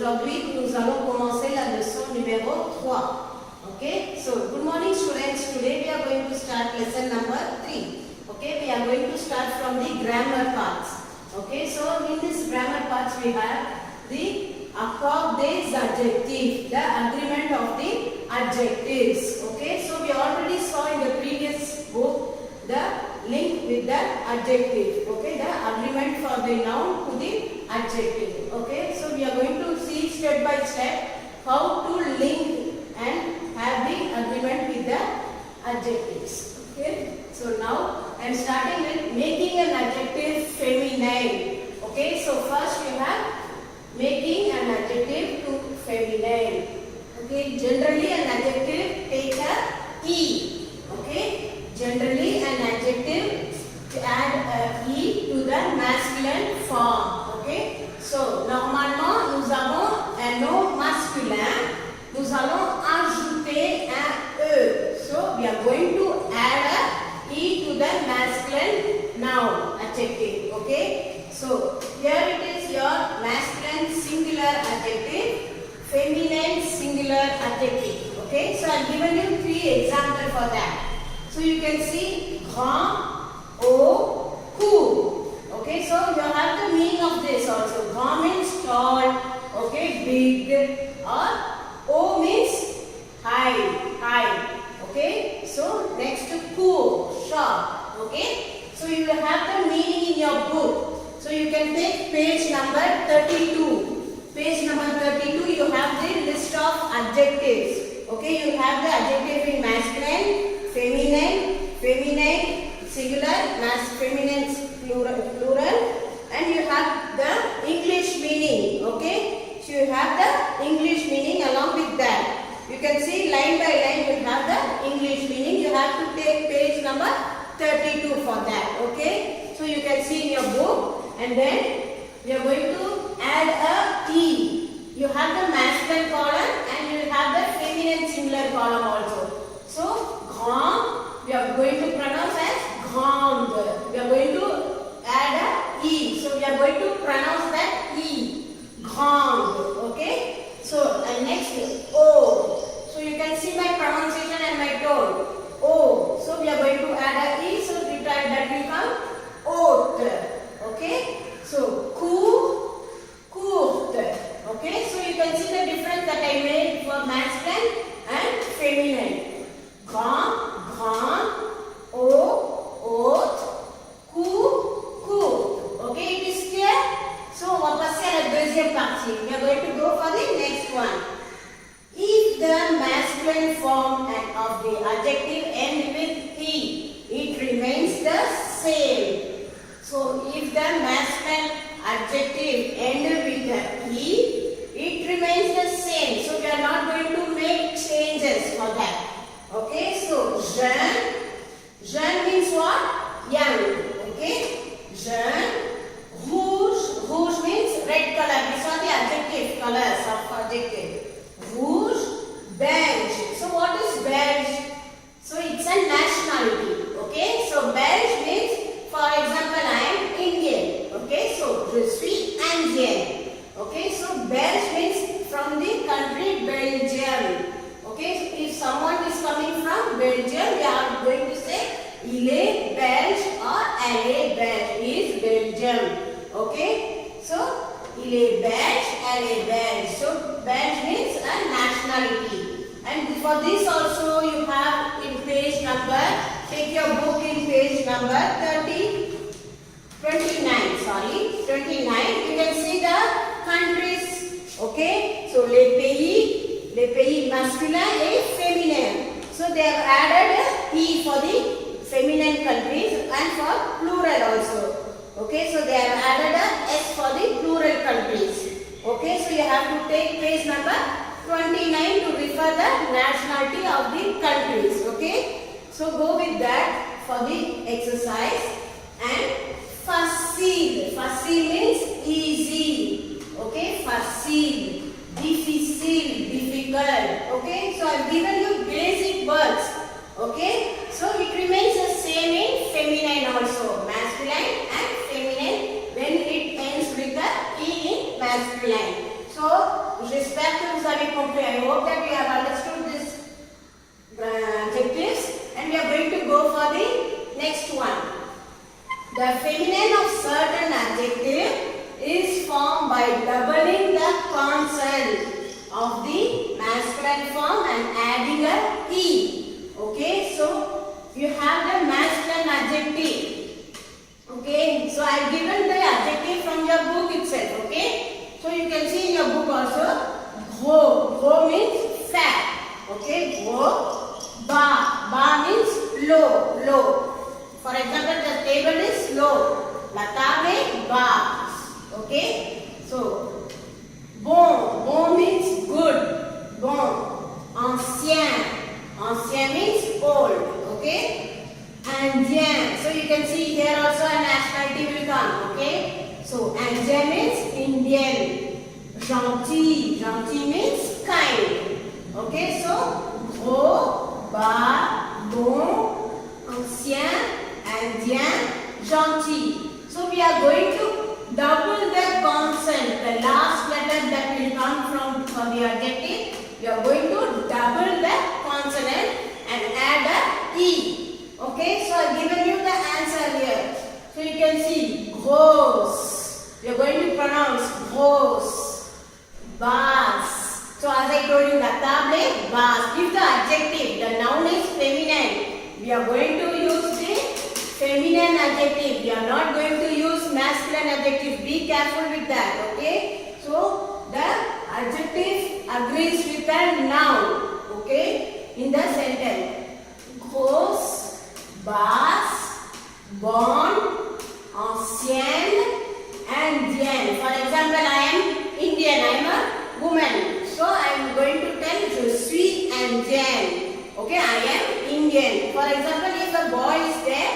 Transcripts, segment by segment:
Aujourd'hui, nous allons commencer la leçon numéro 3. Okay, so good morning students. Today we are going to start lesson number 3. Okay, we are going to start from the grammar parts. Okay, so in this grammar parts we have the accord des adjectives, the agreement of the adjectives. Okay, so we already saw in the previous book the link with the adjective. Okay, the agreement for the noun to the adjective. Okay, so we are going to see step by step how to link and have the agreement with the adjectives. Okay, so now I am starting with making an adjective feminine. Okay, so first we have making an adjective to feminine. Okay, generally an adjective takes a E. Okay, generally an adjective to add a E to the masculine form. Okay, so normalement nous avons un nom masculin, nous allons ajouter un E. So we are going to add a E to the masculine noun adjective. Okay, so here it is your masculine singular adjective, feminine singular adjective. Okay, so I have given you 3 examples for that. So you can see grand, haut, court. Okay, so you have the meaning of this also. Grand means tall, okay, big, or haut means high. Okay, so next to court, short. Okay, so you will have the meaning in your book. So you can take page number 32. Page number 32, you have the list of adjectives. Okay, you have the adjective in masculine, feminine, singular, feminine, plural, and you have the English meaning. Okay, so you have the English meaning along with that. You can see line by line you have the English meaning. You have to take page number 32 for that. Okay, so you can see in your book, and then we are going to add a E. You have the masculine column and you have the feminine singular column also. So grand, we are going to pronounce as grande. We are going to add a E. So we are going to pronounce that E. Grande. Okay. So next is O. So you can see my pronunciation and my tone. O. So we are going to add a E. So that will come haute. Okay. So courte. Okay. So you can see the difference that I made for masculine and feminine. Grand, haute, court. Okay, it is clear? So on va passer à la deuxième partie. We are going to go for the next one. If the masculine form of the adjective end with E, it remains the same. So if the masculine adjective end with the E, it remains the same. So we are not going to make changes for that. Okay, so jeune means what? Young. Okay, jeune. Rouge means red color. These are the adjective colors of adjective. Rouge, beige. So what is beige? So it's a nationality. Okay, so beige means, for example, I am Indian. Okay, so je suis indien. Okay, so beige means from the country Belgium. Okay, so if someone is coming from Belgium, we are going to say il est belge or elle est belge. He is Belgium. Okay, so il est belge, elle est belge. So belge means a nationality. And for this also you have in page number, take your book in page number 29. You can see the countries. Okay, so les pays masculins et féminins. So they have added a E for the feminine countries and for plural also. Okay, so they have added a S for the plural countries. Okay, so you have to take page number 29 to refer the nationality of the countries. Okay, so go with that for the exercise. And facile. Facile means easy. Okay, facile. Difficile, difficult. Okay, so I have given you basic words. Okay, so it remains the same in feminine also, masculine and feminine when it ends with the E in masculine. So j'espère que vous avez compris. I hope that you have understood these adjectives, and we are going to go for the next one. The feminine of certain adjective is formed by doubling the consonant of the masculine form and adding a e. Okay, so you have the masculine adjective. Okay, so I have given the adjective from your book itself. Okay, so you can see in your book also. Gros, gros means fat. Okay, gros. Bas, bas means low, low. For example, the table is low. La table est basse. Okay, so bon, bon means good. Bon. Ancien, ancien means old. Okay. Indien. So you can see here also a nationality will come. Okay. So Indien means Indian. Gentil. Gentil means kind. Okay. So gros, bas, bon, ancien, Indien, gentil. So we are going to double the consonant. The last letter that will come from the adjective. We are going to double the consonant and add a e. Okay, so I have given you the answer here. So you can see grosse. We are going to pronounce grosse. Basse. So as I told you, la table est basse. If the adjective, the noun is feminine, we are going to use the feminine adjective. We are not going to use masculine adjective. Be careful with that. Okay. So the adjective agrees with the noun. Okay. In the sentence. Grosse. Basse, bonne, ancienne, indienne. For example, I am Indian. I am a woman. So I am going to tell je suis indienne. Okay, I am Indian. For example, if a boy is there,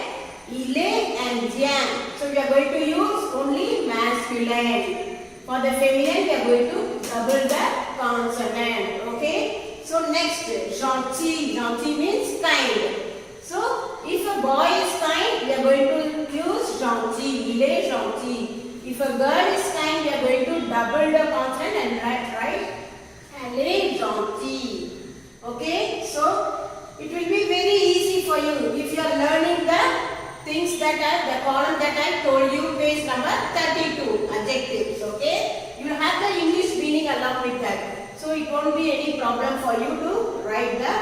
il est indien. So we are going to use only masculine. For the feminine, we are going to double the consonant. Okay. So next, gentil. Gentil means kind. So, if a boy is kind, we are going to use gentil. Il est gentil. If a girl is kind, we are going to double the consonant and write elle est gentille. Okay? So, it will be very easy for you if you are learning the things that are, the column that I told you, page number 32, adjectives. Okay? You will have the English meaning along with that. So, it won't be any problem for you to write the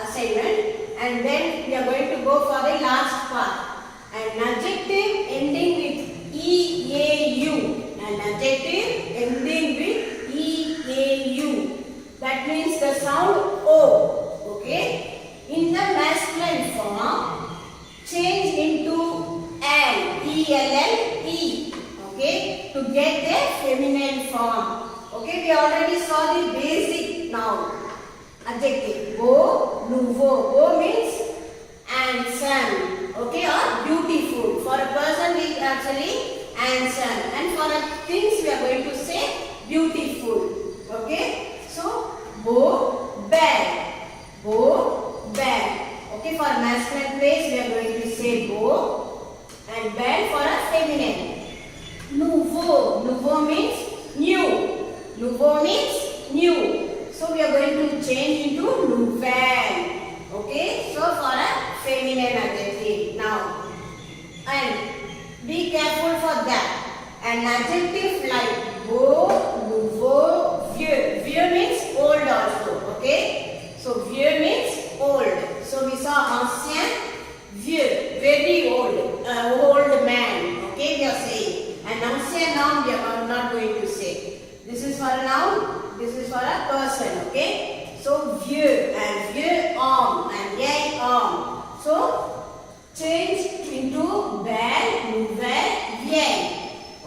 assignment. And then we are going to go for the last part. An adjective ending with EAU. An adjective ending with EAU. That means the sound O. Okay. In the masculine form, change into L. E-L-L-E. Okay. To get the feminine form. Okay. We already saw the basic noun. Adjective. Beau, nouveau. Beau means handsome. Okay, or beautiful. For a person, we actually handsome. And for things, we are going to say beautiful. Okay. So, beau, belle. Beau, belle. Okay, for masculine place, we are going to say beau. And belle for a feminine. Nouveau. Nouveau means new. Nouveau means new. So we are going to change into nouvelle. Okay. So for a feminine adjective now. And be careful for that. An adjective like beau, nouveau, vieux. Vieux means old also. Okay. So vieux means old. So we saw ancien, vieux, very old, old man. Okay, we are saying. An ancien noun we are not going to say. This is for a noun. This is for a person, okay? So, vieux and vieux homme and vieil homme. So, change into belle, nouvelle, vieille.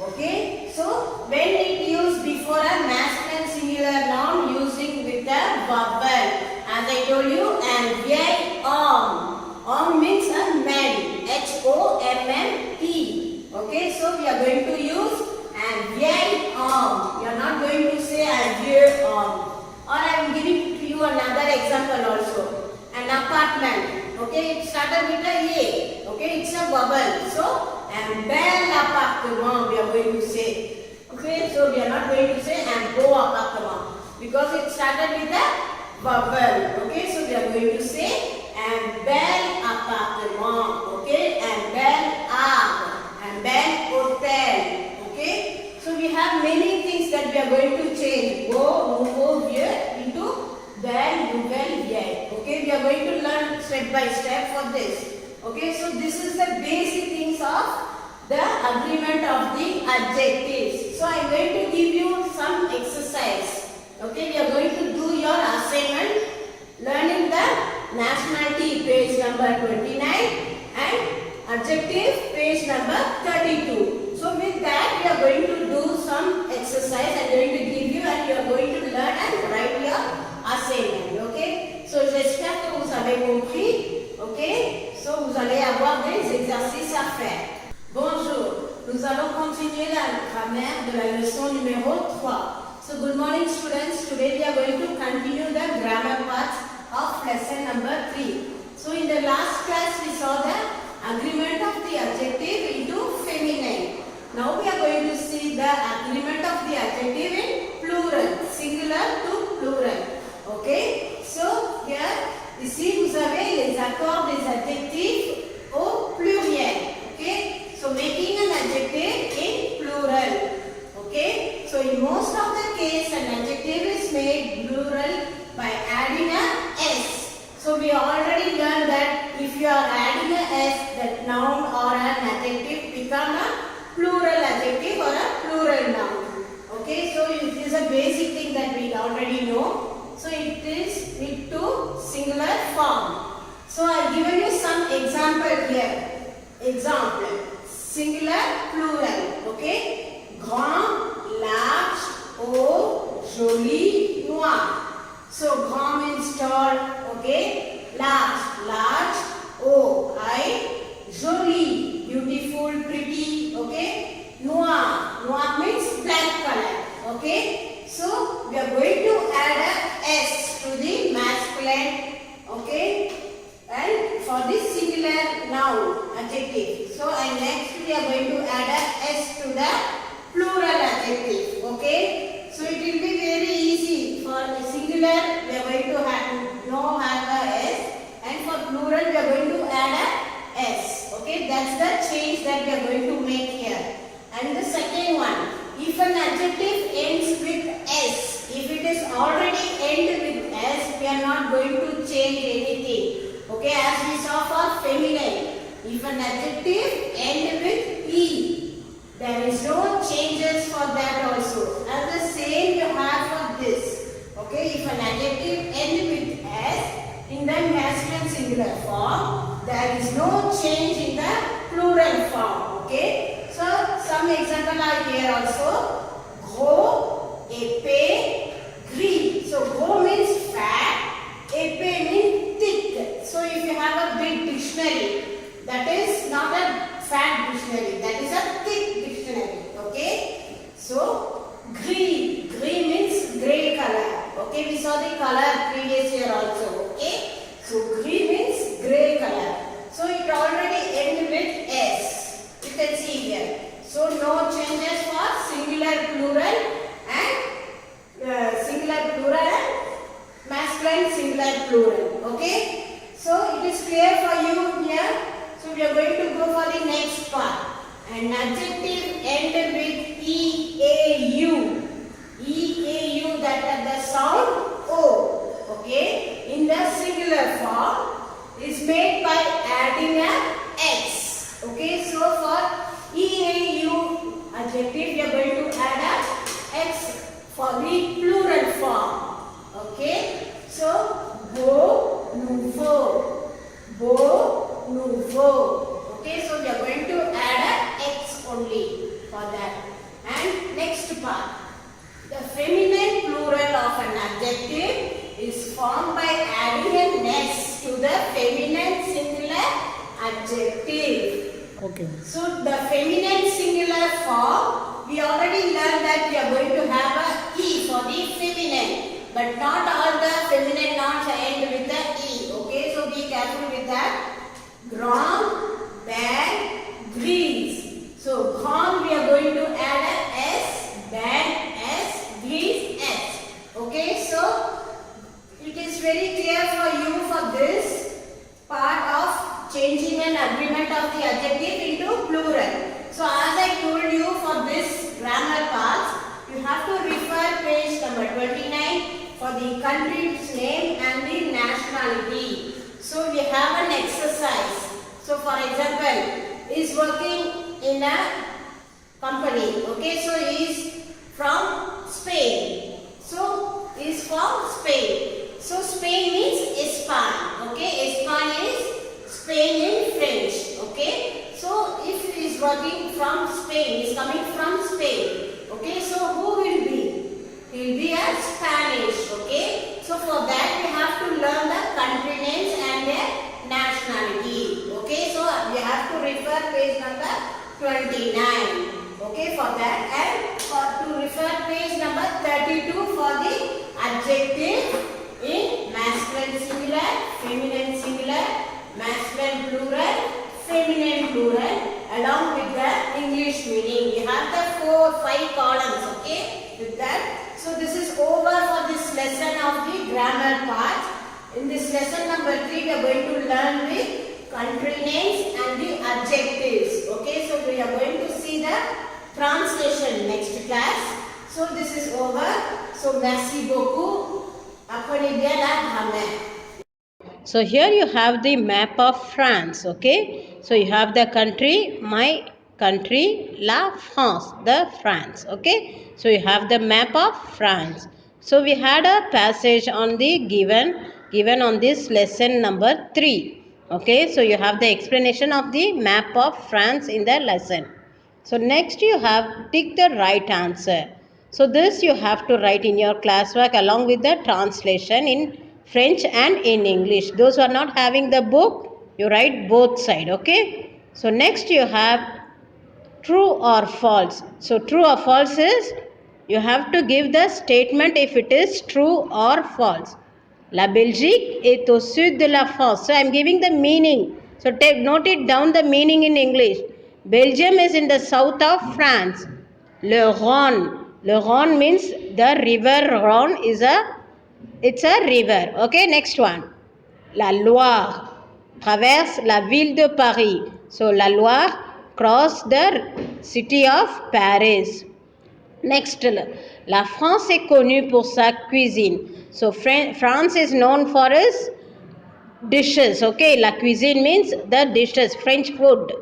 Okay? So, when it used before a masculine singular noun using with a vowel. As I told you, and vieil homme. Homme means a man. H-O-M-M-E. Okay? So, we are going to use and vieil homme. You are not going to say un vieux homme. Or I am giving to you another example also. An apartment. Okay, it started with a A. Okay, it's a vowel. So, un bel appartement we are going to say. Okay, so we are not going to say un beau appartement. because it started with a vowel. Okay, so we are going to say un bel appartement. Okay, un bel arbre, un bel hôtel. Okay, so we have many things that we are going to change. Beau, nouveau, vieux into belle, nouvelle, vieille. Okay, we are going to learn step by step for this. Okay, so this is the basic things of the agreement of the adjectives. So I am going to give you some exercise. Okay, we are going to do your assignment learning the nationality page number 29 and adjective page number 32. So with that we are going to do some exercise. I am going to give you and you are going to learn and write your assignment. Okay, so j'espère que vous avez compris. Okay, so vous allez avoir des exercices à faire. Bonjour, nous allons continuer la grammaire de la leçon numéro 3. So good morning students, today we are going to continue the grammar part of lesson number 3. So in the last class we saw the agreement of the adjective into feminine. Now we are going to see the agreement of the adjective in plural, singular to plural. Okay, so here ici vous avez les accords des adjectifs au pluriel. Okay. So making an adjective in plural. Okay. So in most of the case an adjective is made plural by adding a s. So we already learned that if you are adding a s, that noun or an adjective become a plural adjective or a plural noun. Okay. So it is a basic thing that we already know. So it is into singular form. So I have given you some example here. Example. Singular, plural, okay? Grand, large, haut, joli, noir. So grand means tall, okay? Large, haut, high, joli, beautiful, pretty, okay? Noir means black color, okay? So we are going to add a s to the masculine, okay? And for this singular noun adjective. So and next we are going to add a s to the plural adjective. Okay. So it will be very easy. For the singular we are going to have a s, and for plural we are going to add a s. Okay. That's the change that we are going to make here. And the second one, if an adjective ends with s, if it is already end with s, we are not going to change anything. Okay, as we saw for feminine, if an adjective end with e, there is no changes for that also. And the same you have for this. Okay, if an adjective end with s in the masculine singular form, there is no change in the plural form. Okay, so some example are here also. Gros, épais, gris. So gros means fat, épais means thick. So if you have a big dictionary, that is not a fat dictionary, that is a thick dictionary. Okay. So gris means grey color. Okay, we saw the color previous year also. Okay. So gris means grey color. So it already ends with s. You can see here. So no changes for singular, plural and masculine, singular, plural. Okay. So it is clear for you here. So we are going to go for the next part. An adjective end with eau. Eau, that the sound o. Okay. In the singular form is made by adding a x. Okay. So for eau adjective we are going to add a x for the plural form. Okay. So beau, nouveau. Beau, nouveau. Okay, so we are going to add a x only for that. And next part. The feminine plural of an adjective is formed by adding an s to the feminine singular adjective. Okay. So the feminine singular form, we already learned that we are going to have a e for the feminine. But not all the feminine nouns end with the e. Okay, so be careful with that. Grand, bad, gris. So grand we are going to add a s, bad s, gris s. Okay, the country's name and the nationality. So we have an exercise. So for example, is working in a company. Okay, so he is from Spain. So is from Spain. So Spain means Espagne. Okay, Espagne is Spain in French. Okay, so if he is working from Spain, is coming from Spain. Okay, so who will be? He will be a Spanish. Okay, so for that we have to learn the country names and their nationality. Okay, so we have to refer page number 29. Okay, for that, and to refer page number 32 for the adjective in masculine singular, feminine singular, masculine plural, feminine plural, along with the English meaning. We have the 4-5 columns. Okay, with that. So this is over for this lesson of the grammar part. In this lesson number 3, we are going to learn the country names and the adjectives. Okay, so we are going to see the translation next class. So this is over. So merci beaucoup. Apprenez bien la grammaire. So here you have the map of France, okay? So you have the country, my country, la France, the France, okay? So you have the map of France. So we had a passage on the given on this lesson number 3, okay? So you have the explanation of the map of France in the lesson. So next you have tick the right answer. So this you have to write in your classwork along with the translation in French and in English. Those who are not having the book, you write both side, okay? So next you have true or false. So true or false is you have to give the statement if it is true or false. La Belgique est au sud de la France. So I am giving the meaning. So note it down the meaning in English. Belgium is in the south of France. Le Rhône. Le Rhône means the river Rhône it's a river. Okay, next one. La Loire traverse la ville de Paris. So la Loire cross the city of Paris. Next, la France est connue pour sa cuisine. So France is known for its dishes. Okay, la cuisine means the dishes, French food.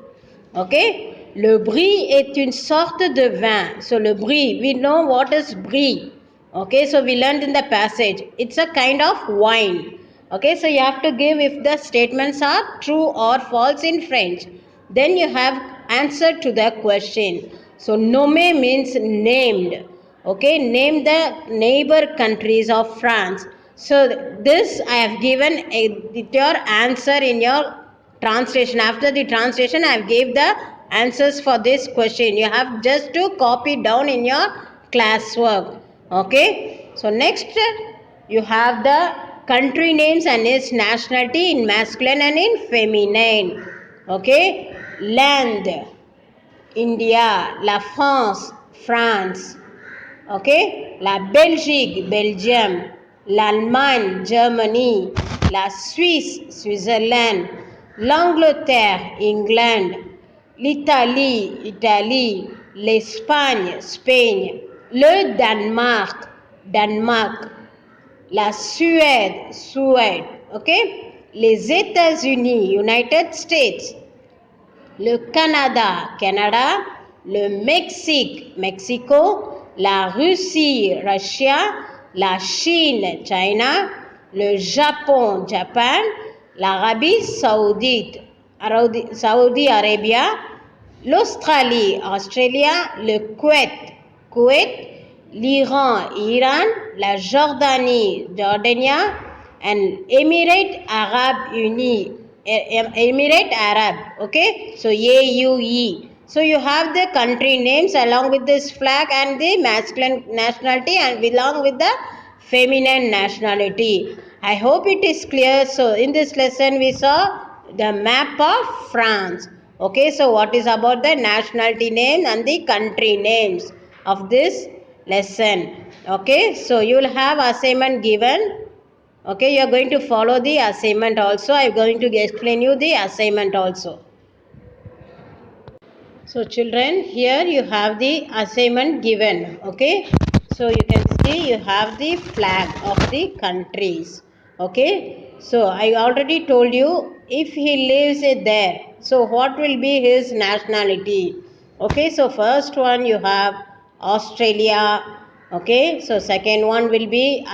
Okay, le brie est une sorte de vin. So le brie, we know what is brie. Okay, so we learned in the passage. It's a kind of wine. Okay, so you have to give if the statements are true or false in French. Then you have answer to the question. So nommer means named. Okay, name the neighbor countries of France. So this I have given your answer in your translation. After the translation, I have gave the answers for this question. You have just to copy down in your classwork. Okay. So next you have the country names and its nationality in masculine and in feminine. Okay. Land, India, la France, France. Okay, la Belgique, Belgium, l'Allemagne, Germany, la Suisse, Switzerland, l'Angleterre, England, l'Italie, Italie, l'Espagne, Spain, le Danemark, Danemark, la Suède, Suède, okay, les États-Unis, United States, le Canada, Canada, le Mexique, Mexico, la Russie, Russia, la Chine, China, le Japon, Japan, l'Arabie Saoudite, Saudi Arabia, l'Australie, Australia, le Kuwait, Kuwait, l'Iran, Iran, la Jordanie, Jordania, and Emirate Arab Uni, Emirate Arab, okay, so AUE. So you have the country names along with this flag and the masculine nationality and along with the feminine nationality. I hope it is clear. So in this lesson we saw the map of France. Okay, so what is about the nationality name and the country names of this lesson. Okay, so you will have assignment given. Okay, you are going to follow the assignment also. I am going to explain you the assignment also. So children, here you have the assignment given. Okay, so you can see see, you have the flag of the countries. Okay, so I already told you if he lives there, so what will be his nationality? Okay, so first one you have Australia. Okay, so second one will be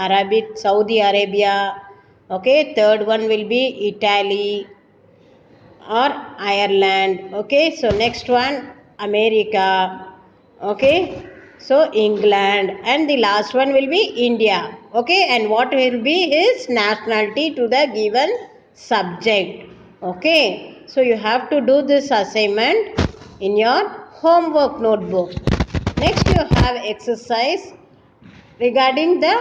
Saudi Arabia. Okay, third one will be Italy or Ireland. Okay, so next one America. Okay, so England, and the last one will be India. Okay, and what will be his nationality to the given subject. Okay, so you have to do this assignment in your homework notebook. Next you have exercise regarding the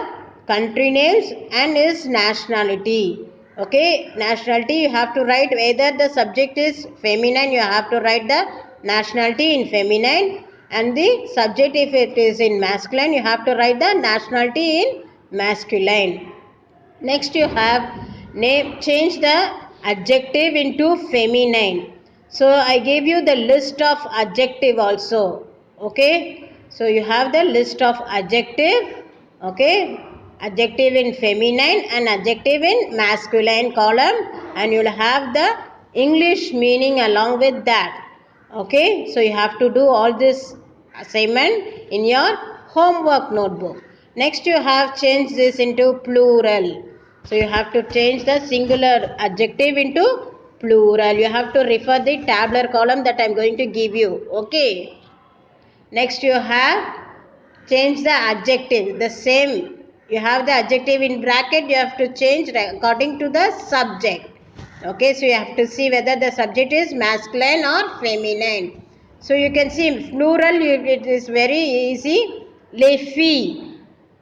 country names and his nationality. Okay, nationality you have to write whether the subject is feminine, you have to write the nationality in feminine, and the subject if it is in masculine, you have to write the nationality in masculine. Next you have name, change the adjective into feminine. So I gave you the list of adjective also. Okay, so you have the list of adjective. Okay, adjective in feminine and adjective in masculine column, and you'll have the English meaning along with that. Okay, so you have to do all this assignment in your homework notebook. Next you have changed this into plural. So you have to change the singular adjective into plural. You have to refer the tabular column that I am going to give you. Okay. Next you have change the adjective. The same. You have the adjective in bracket. You have to change according to the subject. Okay. So you have to see whether the subject is masculine or feminine. So you can see plural. It is very easy. Les filles.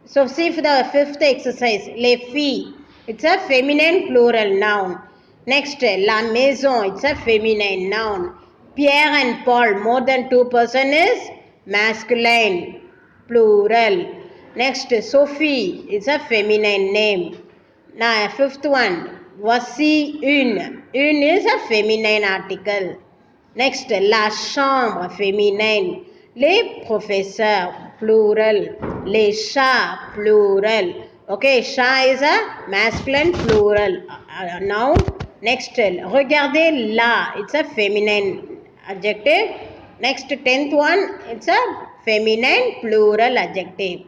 So see for the fifth exercise, les filles. It's a feminine plural noun. Next, la maison. It's a feminine noun. Pierre and Paul, more than two person is masculine plural. Next, Sophie. It's a feminine name. Now, fifth one, voici une. Une is a feminine article. Next, la chambre féminine. Les professeurs, plural. Les chats, plural. Okay, chat is a masculine plural noun. Next, regardez là. It's a feminine adjective. Next, 10th one, it's a feminine plural adjective.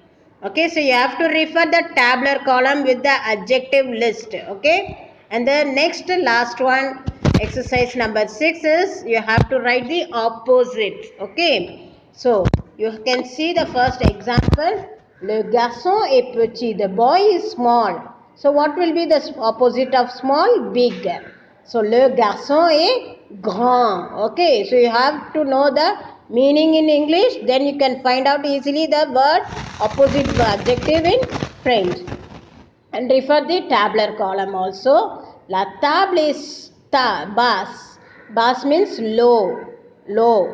Okay, so you have to refer the tabular column with the adjective list. Okay, and the next last one, exercise number 6 is you have to write the opposite. Okay, so you can see the first example. Le garçon est petit. The boy is small. So what will be the opposite of small? Big. So le garçon est grand. Okay, so you have to know the meaning in English, then you can find out easily the word opposite adjective in French. And refer the tabular column also. La table est basse. Basse means low. Low.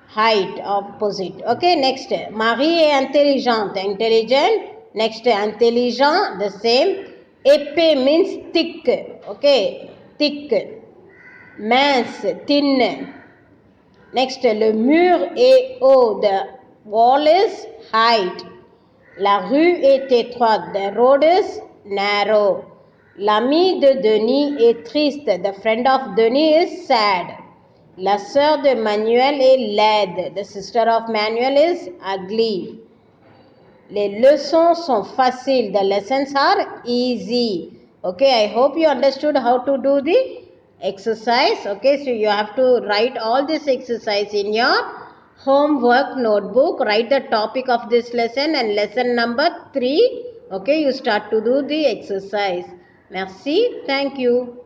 Height, opposite. Okay, next. Marie est intelligente. Intelligent. Next, intelligent, the same. Épais means thick. Okay, thick. Mince, thin. Next, le mur est haut. The wall is height. La rue est étroite. The road is narrow. L'ami de Denis est triste. The friend of Denis is sad. La sœur de Manuel est laide. The sister of Manuel is ugly. Les leçons sont faciles. The lessons are easy. Okay, I hope you understood how to do the exercise. Okay, so you have to write all this exercise in your homework notebook. Write the topic of this lesson and lesson number 3. Okay, you start to do the exercise. Merci. Thank you.